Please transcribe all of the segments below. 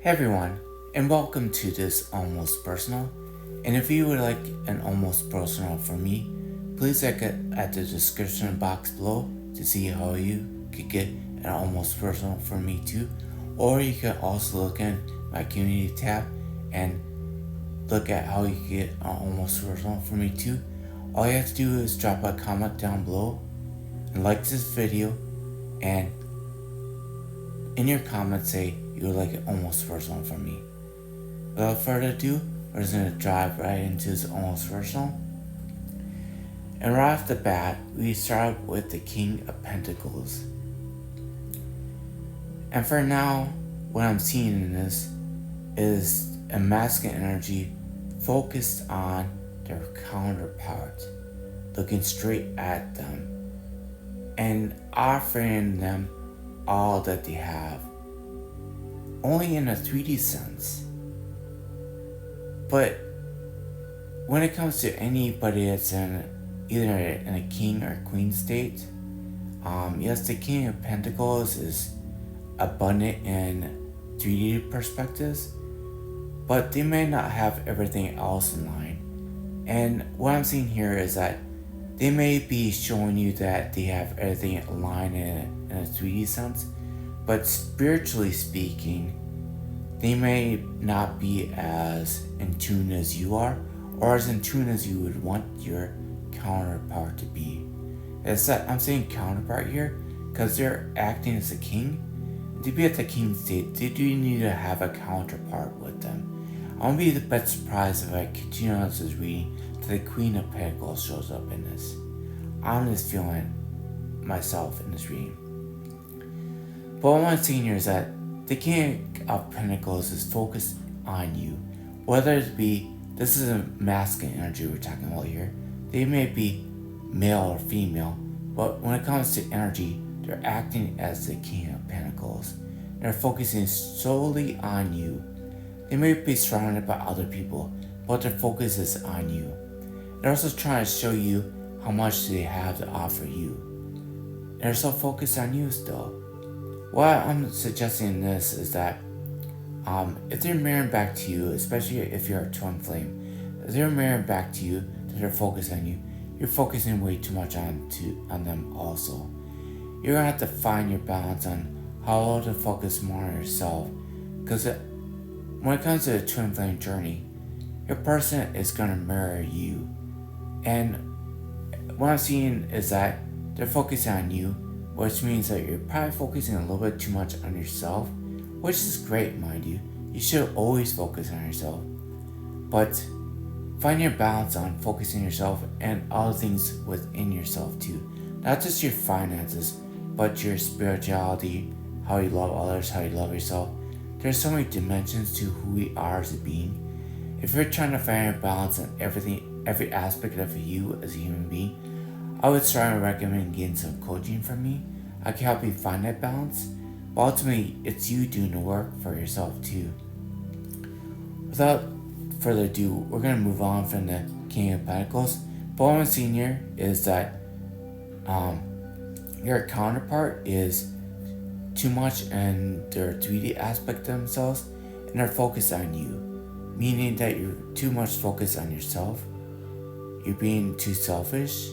Hey everyone, and welcome to this Almost Personal. And if you would like an Almost Personal from me, please check it at the description box below to see how you could get an Almost Personal from me too. Or you can also look in my community tab and look at how you can get an Almost Personal from me too. All you have to do is drop a comment down below and like this video, and in your comments say you would like an Almost Personal from me. Without further ado, we're just going to dive right into this Almost Personal. And right off the bat, we start with the King of Pentacles. And for now, what I'm seeing in this is a masculine energy focused on their counterpart, looking straight at them and offering them all that they have, only in a 3D sense. But when it comes to anybody that's in either in a king or queen state, yes, the King of Pentacles is abundant in 3D perspectives, but they may not have everything else in line. And what I'm seeing here is that they may be showing you that they have everything aligned in a 3D sense, but spiritually speaking, they may not be as in tune as you are, or as in tune as you would want your counterpart to be. It's that I'm saying counterpart here because they're acting as a king. To be at the king state, they do need to have a counterpart with them. I won't be the bit surprised if I continue on this reading till the Queen of Pentacles shows up in this. I'm just feeling myself in this reading. But what I'm seeing here is that the King of Pentacles is focused on you. Whether it be, this is a masculine energy we're talking about here. They may be male or female, but when it comes to energy, they're acting as the King of Pentacles. They're focusing solely on you. They may be surrounded by other people, but their focus is on you. They're also trying to show you how much they have to offer you. They're so focused on you still. What I'm suggesting in this is that if they're mirroring back to you, especially if you're a twin flame, if they're mirroring back to you, that they're focused on you, you're focusing way too much on them also. You're gonna have to find your balance on how to focus more on yourself, because when it comes to the twin flame journey, your person is gonna mirror you. And what I'm seeing is that they're focusing on you, which means that you're probably focusing a little bit too much on yourself, which is great, mind you. You should always focus on yourself. But find your balance on focusing on yourself and all things within yourself too. Not just your finances, but your spirituality, how you love others, how you love yourself. There's so many dimensions to who we are as a being. If you're trying to find your balance in everything, every aspect of you as a human being, I would strongly recommend getting some coaching from me. I can help you find that balance, but ultimately it's you doing the work for yourself too. Without further ado, we're going to move on from the King of Pentacles. But what I'm seeing here is that your counterpart is too much in their 3D aspect of themselves, and they're focused on you, meaning that you're too much focused on yourself. You're being too selfish,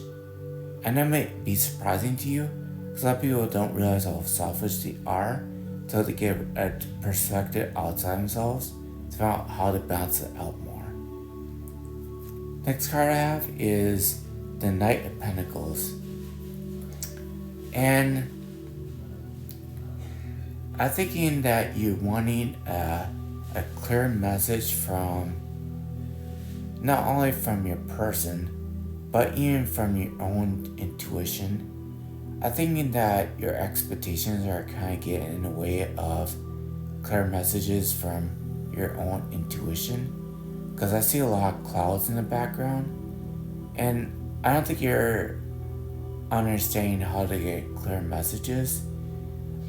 and that might be surprising to you, because a lot of people don't realize how selfish they are until they get a perspective outside themselves to find out how to balance it out more. Next card I have is the Knight of Pentacles. And I'm thinking that you're wanting a clear message from, not only from your person, but even from your own intuition. I'm thinking that your expectations are kind of getting in the way of clear messages from your own intuition, because I see a lot of clouds in the background, and I don't think you're understanding how to get clear messages.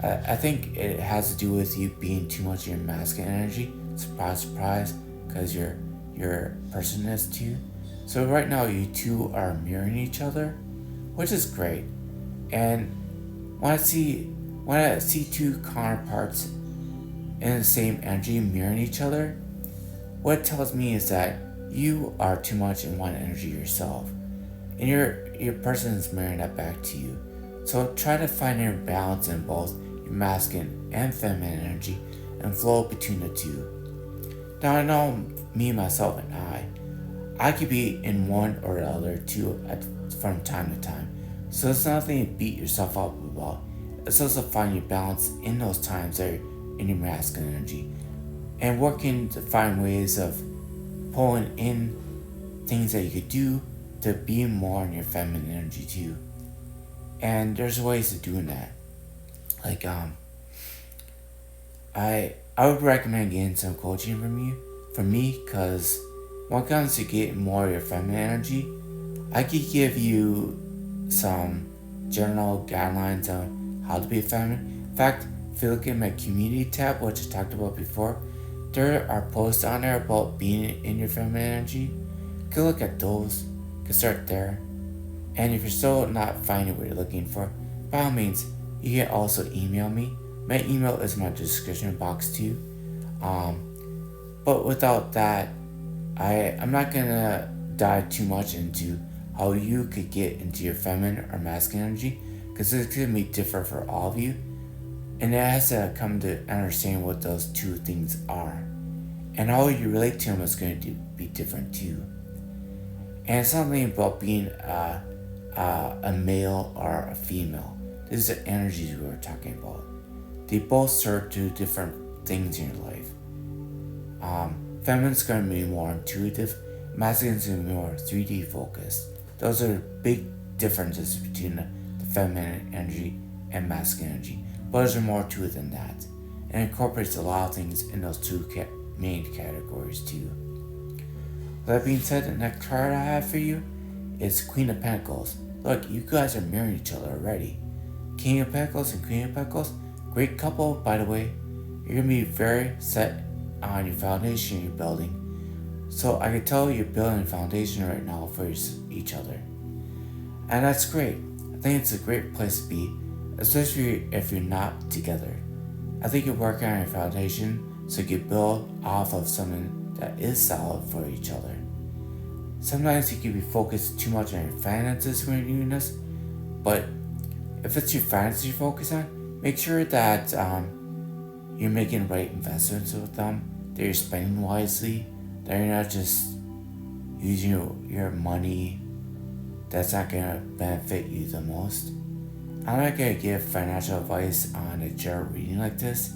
I think it has to do with you being too much in your masculine energy. Surprise, surprise, because your person is too. So right now you two are mirroring each other, which is great. And when I see two counterparts in the same energy mirroring each other, what it tells me is that you are too much in one energy yourself, and your person is mirroring that back to you. So try to find a balance in both your masculine and feminine energy and flow between the two. Now I know me, myself, and I could be in one or the other too from time to time. So it's nothing to beat yourself up about. It's also finding your balance in those times that you're in your masculine energy and working to find ways of pulling in things that you could do to be more in your feminine energy too. And there's ways of doing that. Like I would recommend getting some coaching from me, because when it comes to getting more of your feminine energy, I could give you some general guidelines on how to be feminine. In fact, if you look at my community tab, which I talked about before, there are posts on there about being in your feminine energy. You can look at those, you can start there. And if you're still not finding what you're looking for, by all means, you can also email me. My email is in my description box too. But without that, I'm not gonna dive too much into how you could get into your feminine or masculine energy, because it's gonna be different for all of you, and it has to come to understand what those two things are, and how you relate to them is going to be different too. And something about being a male or a female. These are energies we were talking about. They both serve two different things in your life. Feminine's going to be more intuitive, masculine's going to be more 3D focused. Those are big differences between the feminine energy and masculine energy. But there's more to it than that. And it incorporates a lot of things in those two main categories too. That being said, the next card I have for you is Queen of Pentacles. Look, you guys are mirroring each other already. King of Pentacles and Queen of Pentacles, great couple, by the way. You're going to be very set on your foundation you're building. So I can tell you're building a foundation right now for each other. And that's great. I think it's a great place to be, especially if you're not together. I think you're working on your foundation so you can build off of something that is solid for each other. Sometimes you can be focused too much on your finances when you're doing this, but if it's your finances you focus on, make sure that you're making right investments with them, that you're spending wisely, that you're not just using your money that's not going to benefit you the most. I'm not going to give financial advice on a general reading like this,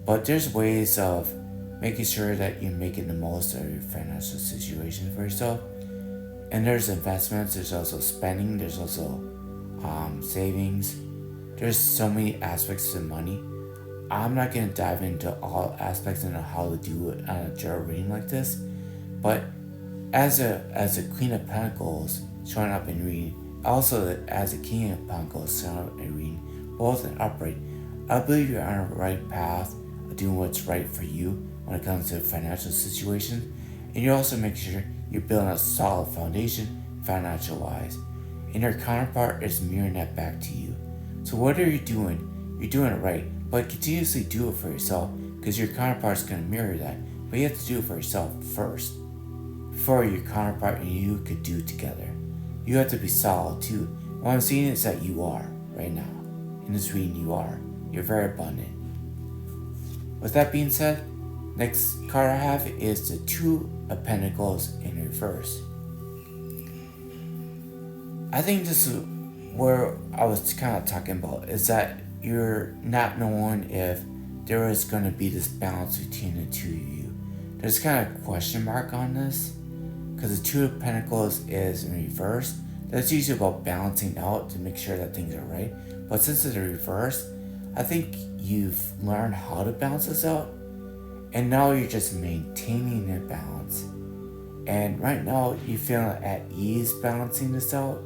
but there's ways of making sure that you're making the most of your financial situation for yourself. And there's investments, there's also spending, there's also savings. There's so many aspects to money. I'm not going to dive into all aspects and how to do it on a general reading like this, but as a Queen of Pentacles showing up in reading, also as a King of Pentacles showing up in reading, both in upright, I believe you're on the right path of doing what's right for you when it comes to financial situations, and you also make sure you're building a solid foundation financial wise, and your counterpart is mirroring that back to you. So whatever you're doing it right, but continuously do it for yourself, because your counterpart is going to mirror that, but you have to do it for yourself first before your counterpart and you could do it together. You have to be solid too. What I'm seeing is that you are right now in this reading. You're very abundant. With that being said, next card I have is the Two of Pentacles in reverse. I think this is where I was kind of talking about, is that you're not knowing if there is going to be this balance between the two of you. There's kind of a question mark on this, because the Two of Pentacles is in reverse. That's usually about balancing out to make sure that things are right. But since it's in reverse, I think you've learned how to balance this out, and now you're just maintaining that balance. And right now you're feeling at ease balancing this out,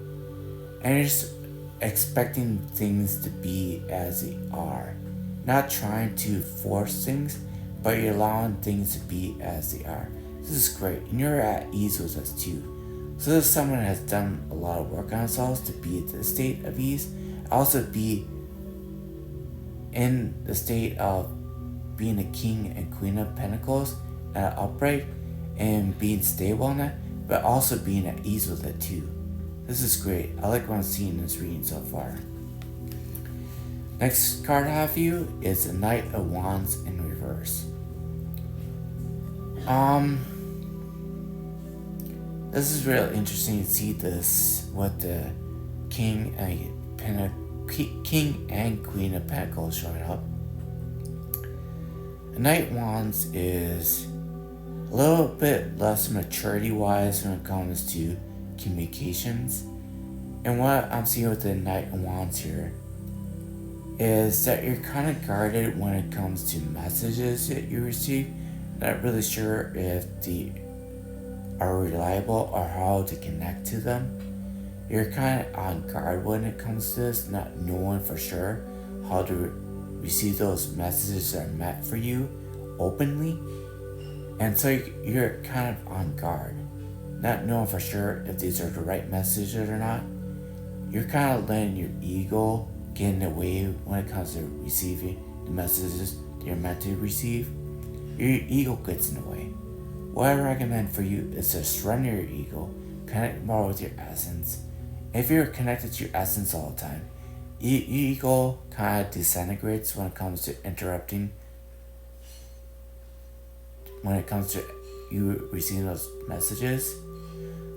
and you're just expecting things to be as they are, not trying to force things, but you're allowing things to be as they are. This is great, and you're at ease with us too. So this is someone that has done a lot of work on themselves to be at the state of ease, also be in the state of being a king and queen of pentacles upright and being stable in it, but also being at ease with it too. This is great. I like what I'm seeing in this reading so far. Next card I have for you is the Knight of Wands in reverse. This is really interesting to see this with the King and Queen of Pentacles showing up. The Knight of Wands is a little bit less maturity-wise when it comes to communications. And what I'm seeing with the Knight of Wands here is that you're kind of guarded when it comes to messages that you receive. Not really sure if they are reliable or how to connect to them. You're kind of on guard when it comes to this, not knowing for sure how to receive those messages that are meant for you openly. And so you're kind of on guard, not knowing for sure if these are the right messages or not. You're kind of letting your ego get in the way when it comes to receiving the messages that you're meant to receive. Your ego gets in the way. What I recommend for you is to surrender your ego, connect more with your essence. If you're connected to your essence all the time, your ego kind of disintegrates when it comes to interrupting, when it comes to you receiving those messages.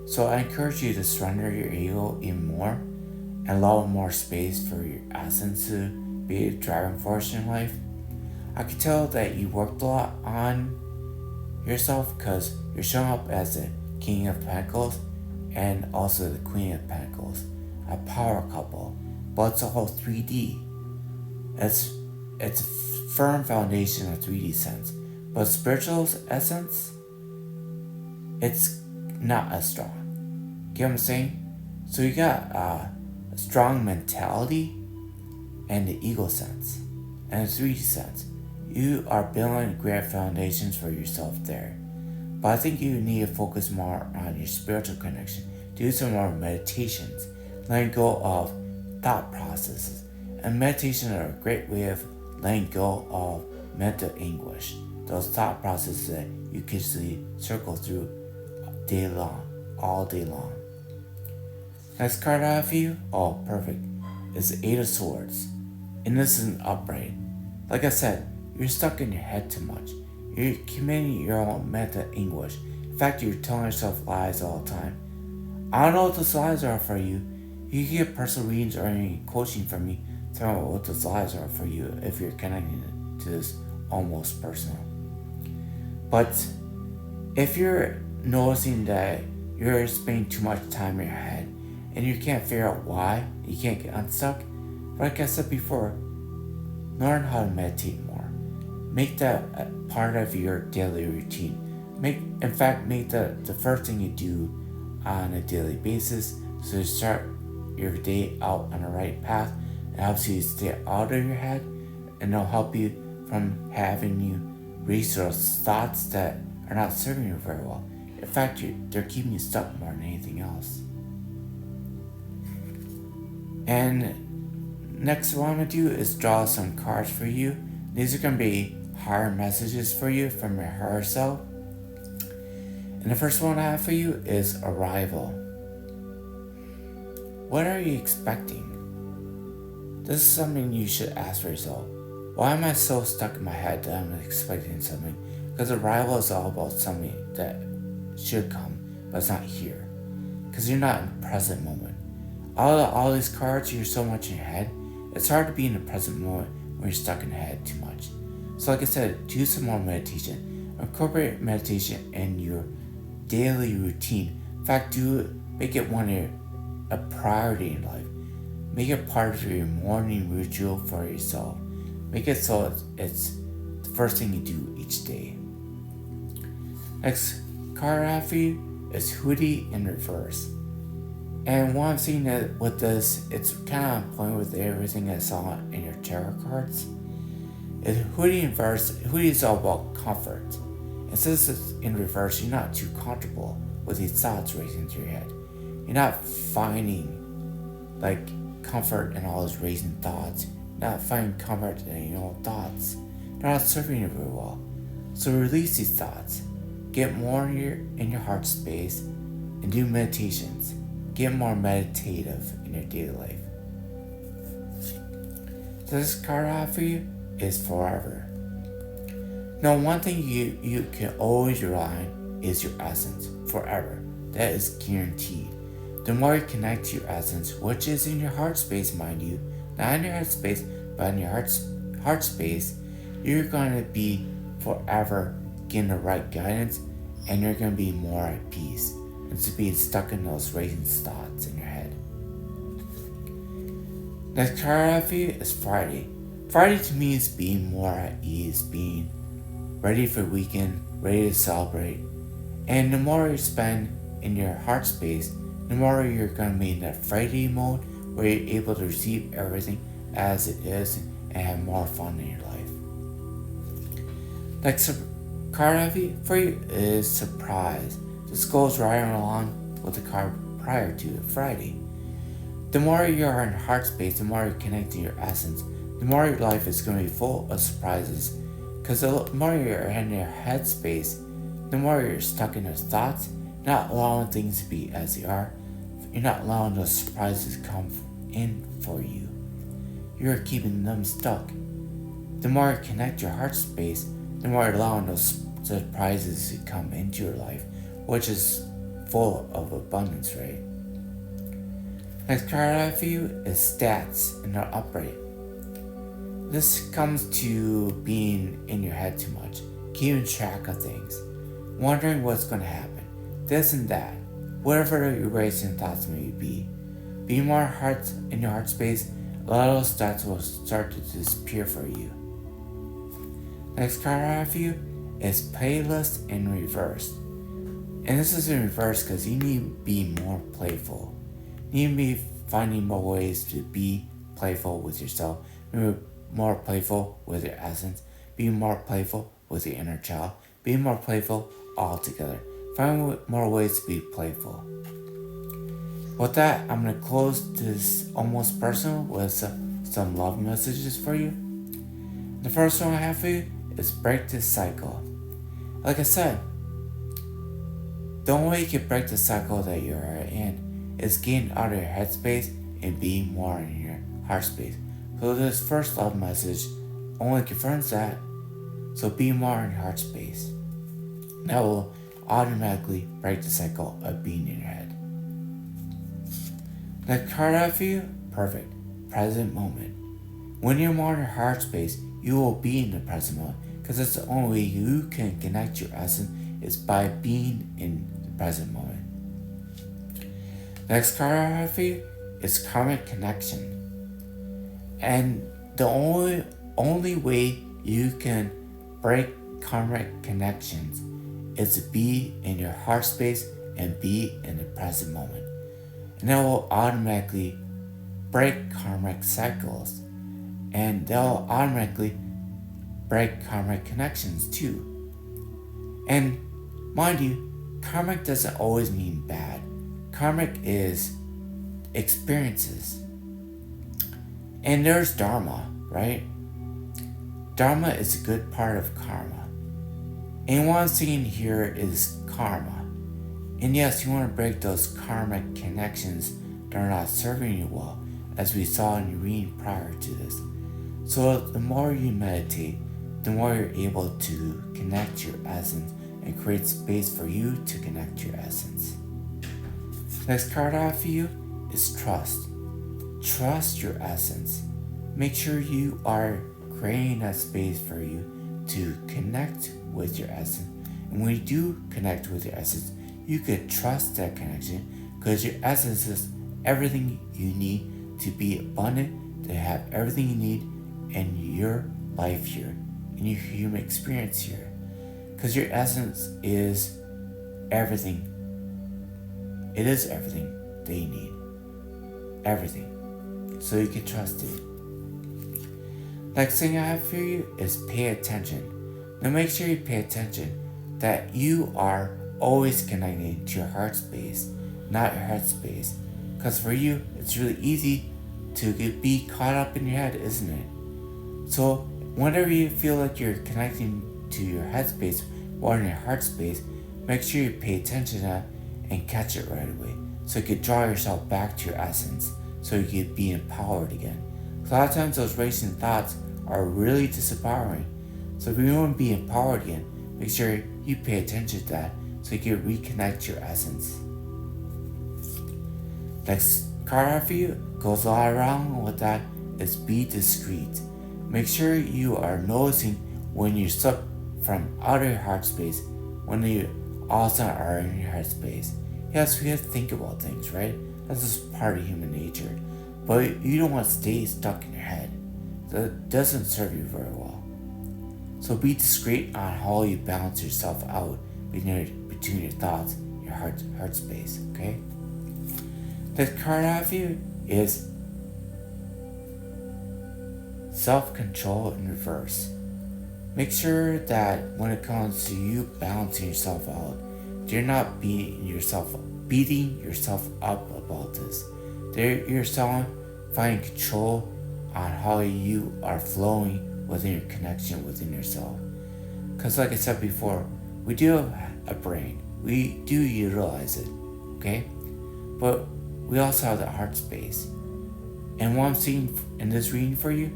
So I encourage you to surrender your ego even more and allow more space for your essence to be a driving force in life. I can tell that you worked a lot on yourself because you're showing up as the King of Pentacles and also the Queen of Pentacles, a power couple, but it's all 3D. It's a firm foundation of 3D sense, but spiritual essence, it's not as strong. Get what I'm saying? So you got a strong mentality and the ego sense and the 3D sense. You are building great foundations for yourself there. But I think you need to focus more on your spiritual connection. Do some more meditations. Letting go of thought processes. And meditation are a great way of letting go of mental anguish. Those thought processes that you can easily circle through day long, all day long. Next card I have for you, oh perfect, is the Eight of Swords. Innocent upright. Like I said, you're stuck in your head too much. You're committing your own mental anguish. In fact, you're telling yourself lies all the time. I don't know what those lies are for you. You can get personal readings or any coaching from me telling me what those lies are for you if you're connecting to this almost personal. But if you're noticing that you're spending too much time in your head and you can't figure out why, you can't get unstuck, like I said before, learn how to meditate more. Make that a part of your daily routine. Make that the first thing you do on a daily basis, so you start your day out on the right path. It helps you stay out of your head, and it'll help you from having you race those thoughts that are not serving you very well. In fact, they're keeping you stuck more than anything else. And next what I'm going to do is draw some cards for you. These are going to be higher messages for you from your higher self. And the first one I have for you is Arrival. What are you expecting? This is something you should ask for yourself. Why am I so stuck in my head that I'm expecting something? Because Arrival is all about something that should come, but it's not here. Because you're not in the present moment. All these cards, you're so much in your head. It's hard to be in the present moment when you're stuck in the head too much. So like I said, do some more meditation. Incorporate meditation in your daily routine. In fact, make it a priority in life. Make it part of your morning ritual for yourself. Make it so it's the first thing you do each day. Next card I have for you is Hoodie in reverse. And what I'm seeing with this, it's kind of on point with everything I saw in your tarot cards. Hoodie in reverse, Hoodie is all about comfort. And since it's in reverse, you're not too comfortable with these thoughts racing through your head. You're not finding comfort in all those racing thoughts. You're not finding comfort in your own thoughts. they're not serving you very well. So release these thoughts. Get more in your heart space and do meditations. Get more meditative in your daily life. This card I have for you is forever. Now, one thing you can always rely on is your essence forever. That is guaranteed. The more you connect to your essence, which is in your heart space, mind you, not in your head space, but in your heart space, you're going to be forever getting the right guidance, and you're going to be more at peace instead of being stuck in those racing thoughts in your head. Next card I have for you is Friday. Friday to me is being more at ease, being ready for the weekend, ready to celebrate. And the more you spend in your heart space, the more you're going to be in that Friday mode where you're able to receive everything as it is and have more fun in your life. Next card I have for you is Surprise. This goes right along with the card prior to it, Friday. The more you are in heart space, the more you connect to your essence, the more your life is going to be full of surprises. Because the more you're in your head space, the more you're stuck in those thoughts, not allowing things to be as they are. You're not allowing those surprises to come in for you. You're keeping them stuck. The more you connect your heart space, the more you're allowing those surprises to come into your life, which is full of abundance, right? Next card I have for you is Stats and not upright. This comes to being in your head too much, keeping track of things, wondering what's going to happen, this and that, whatever your racing thoughts may be. Be more heart in your heart space, a lot of those stats will start to disappear for you. Next card I have for you is Playlist in Reverse. And this is in reverse because you need to be more playful. You need to be finding more ways to be playful with yourself, be more playful with your essence, be more playful with your inner child, be more playful all together. Find more ways to be playful. With that, I'm going to close this almost personal with some love messages for you. The first one I have for you is break this cycle. Like I said, the only way you can break the cycle that you're in is getting out of your headspace and being more in your heart space. So this first love message only confirms that. So be more in your heart space. That will automatically break the cycle of being in your head. The card I have for you, perfect, present moment. When you're more in your heart space, you will be in the present moment, because that's the only way you can connect your essence is by being in the present moment. Next card I have for you is karmic connection. And the only way you can break karmic connections is to be in your heart space and be in the present moment. And that will automatically break karmic cycles. And that will automatically break karmic connections too. And mind you, karmic doesn't always mean bad. Karmic is experiences. And there's dharma, right? Dharma is a good part of karma. And what I'm seeing here is karma. And yes, you want to break those karmic connections that are not serving you well, as we saw in your reading prior to this. So the more you meditate, the more you're able to connect your essence and create space for you to connect your essence. Next card I have for you is trust. Trust your essence. Make sure you are creating that space for you to connect with your essence. And when you do connect with your essence, you can trust that connection, because your essence is everything you need to be abundant, to have everything you need in your life here, in your human experience here. Because your essence is everything. It is everything that you need. Everything. So you can trust it. Next thing I have for you is pay attention. Now make sure you pay attention that you are always connecting to your heart space, not your head space. Because for you, it's really easy to be caught up in your head, isn't it? So whenever you feel like you're connecting to your headspace or in your heart space, make sure you pay attention to that and catch it right away, so you can draw yourself back to your essence, so you can be empowered again. So a lot of times those racing thoughts are really disempowering. So if you want to be empowered again, make sure you pay attention to that so you can reconnect your essence. Next card out for you goes all around with that is be discreet. Make sure you are noticing when you slip from out of your heart space, when you also are in your heart space. Yes, we have to think about things, right? That's just part of human nature. But you don't want to stay stuck in your head. That doesn't serve you very well. So be discreet on how you balance yourself out between your thoughts and your heart space, okay? The card I have you is self-control in reverse. Make sure that when it comes to you balancing yourself out, you're not beating yourself up about this. You're finding control on how you are flowing within your connection within yourself. Because like I said before, we do have a brain. We do utilize it, okay? But we also have the heart space. And what I'm seeing in this reading for you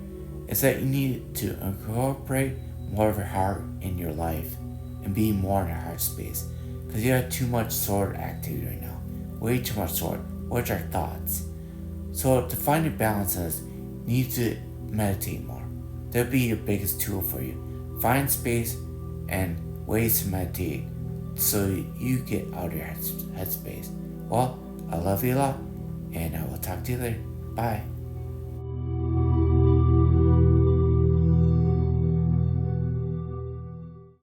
is that you need to incorporate more of your heart in your life and be more in your heart space. Because you have too much sword activity right now. Way too much sword, which are thoughts. So to find your balances, you need to meditate more. That'll be your biggest tool for you. Find space and ways to meditate so you get out of your headspace. Well, I love you a lot, and I will talk to you later. Bye.